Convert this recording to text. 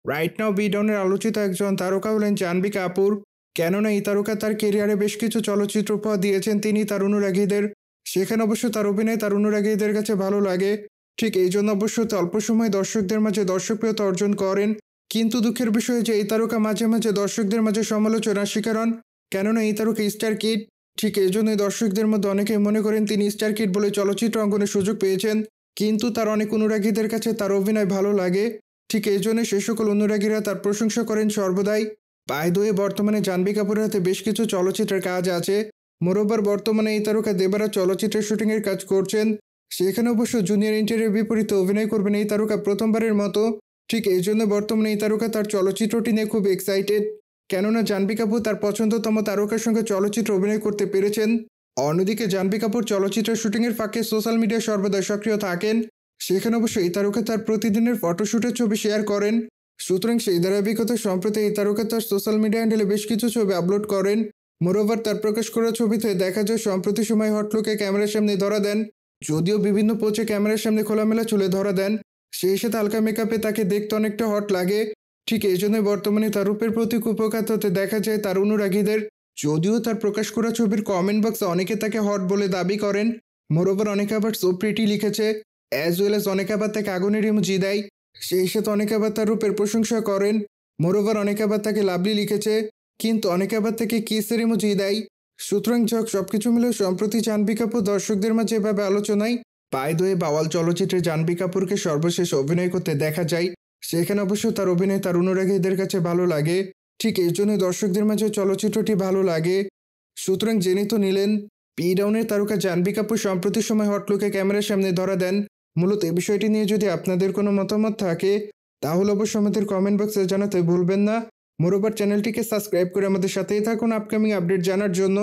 Right now B ডাউনের আলোচিত একজন তারকা হলেন জাহ্নবী কাপুর। কেননা এই তারকা তার কেরিয়ারে বেশ কিছু চলচ্চিত্র উপহার দিয়েছেন তিনি তার অনুরাগীদের। সেখানে অবশ্য তার অভিনয় তার অনুরাগীদের কাছে ভালো লাগে। ঠিক এই জন্য অবশ্য অল্প সময় দর্শকদের মাঝে দর্শকপ্রিয়তা অর্জন করেন। কিন্তু দুঃখের বিষয় যে এই তারকা মাঝে মাঝে দর্শকদের মাঝে সমালোচনার শিকার হন। কেননা এই তারকা স্টার কিড। ঠিক এই জন্যই দর্শকদের মধ্যে অনেকেই মনে করেন তিনি স্টার কিড বলে চলচ্চিত্র অঙ্গনে সুযোগ পেয়েছেন। কিন্তু তার অনেক অনুরাগীদের কাছে তার অভিনয় ভালো লাগে। ঠিক এই জন্য সে সকল অনুরাগীরা তার প্রশংসা করেন সর্বদাই। বাই দ্য ওয়ে, বর্তমানে জাহ্নবী কাপুরের হাতে বেশ কিছু চলচ্চিত্রের কাজ আছে। মোরওভার বর্তমানে এই তারকা দেবারা চলচ্চিত্রের শুটিংয়ের কাজ করছেন। সেখানে অবশ্য জুনিয়র এনটিআরের বিপরীতে অভিনয় করবেন এই তারকা প্রথমবারের মতো। ঠিক এই জন্য বর্তমানে এই তারকা তার চলচ্চিত্রটি নিয়ে খুব এক্সাইটেড। কেননা জাহ্নবী কাপুর তার পছন্দতম তারকার সঙ্গে চলচ্চিত্র অভিনয় করতে পেরেছেন। অন্যদিকে জাহ্নবী কাপুর চলচ্চিত্রের শুটিংয়ের ফাঁকে সোশ্যাল মিডিয়ায় সর্বদা সক্রিয় থাকেন। সেখানে অবশ্য এই তারকা তার প্রতিদিনের ফটোশ্যুটের ছবি শেয়ার করেন। সুতরাং সেই ধারাবাহিকতা সম্প্রতি এই তারকা তার সোশ্যাল মিডিয়া হ্যান্ডেলে বেশ কিছু ছবি আপলোড করেন। মোরওভার তার প্রকাশ করা ছবিতে দেখা যায় সম্প্রতি সময় হটলুকে ক্যামেরার সামনে ধরা দেন। যদিও বিভিন্ন পোচে ক্যামেরার সামনে খোলামেলা চুলে ধরা দেন, সেই সাথে হালকা মেকআপে তাকে দেখতে অনেকটা হট লাগে। ঠিক এই জন্যই বর্তমানে তার রূপের প্রতি কুপোকাত হতে দেখা যায় তার অনুরাগীদের। যদিও তার প্রকাশ করা ছবির কমেন্ট বক্সে অনেকে তাকে হট বলে দাবি করেন। মোরওভার অনেকে আবার সো প্রিটি লিখেছে, অ্যাজ ওয়েল অ্যাজ অনেকে আবার তাকে আগুনের ইমোজি দেয়। সেই সাথে অনেকে আবার তার রূপের প্রশংসা করেন। মোরওভার অনেকে আবার তাকে লাভলি লিখেছে, কিন্তু অনেকে আবার তাকে কিসের ইমোজি দেয়। সুতরাং সবকিছু মিলে সম্প্রতি জাহ্নবী কাপুর দর্শকদের মাঝে এভাবে আলোচনায়। বাই দ্য ওয়ে, বাওয়াল চলচ্চিত্রে জাহ্নবী কাপুরকে সর্বশেষ অভিনয় করতে দেখা যায়। সেখানে অবশ্য তার অভিনয় তার অনুরাগীদের কাছে ভালো লাগে। ঠিক এই জন্য দর্শকদের মাঝে চলচ্চিত্রটি ভালো লাগে। সুতরাং জেনে তো নিলেন, পি ডাউনের তারকা জাহ্নবী কাপুর সম্প্রতি সময় হটলুকে ক্যামেরার সামনে ধরা দেন। মূলত এই বিষয়টি নিয়ে যদি আপনাদের কোনো মতামত থাকে, তাহলে অবশ্যই আমাদের কমেন্ট বক্সে জানাতে ভুলবেন না। মোরওভার চ্যানেলটিকে সাবস্ক্রাইব করে আমাদের সাথেই থাকুন আপকামিং আপডেট জানার জন্য।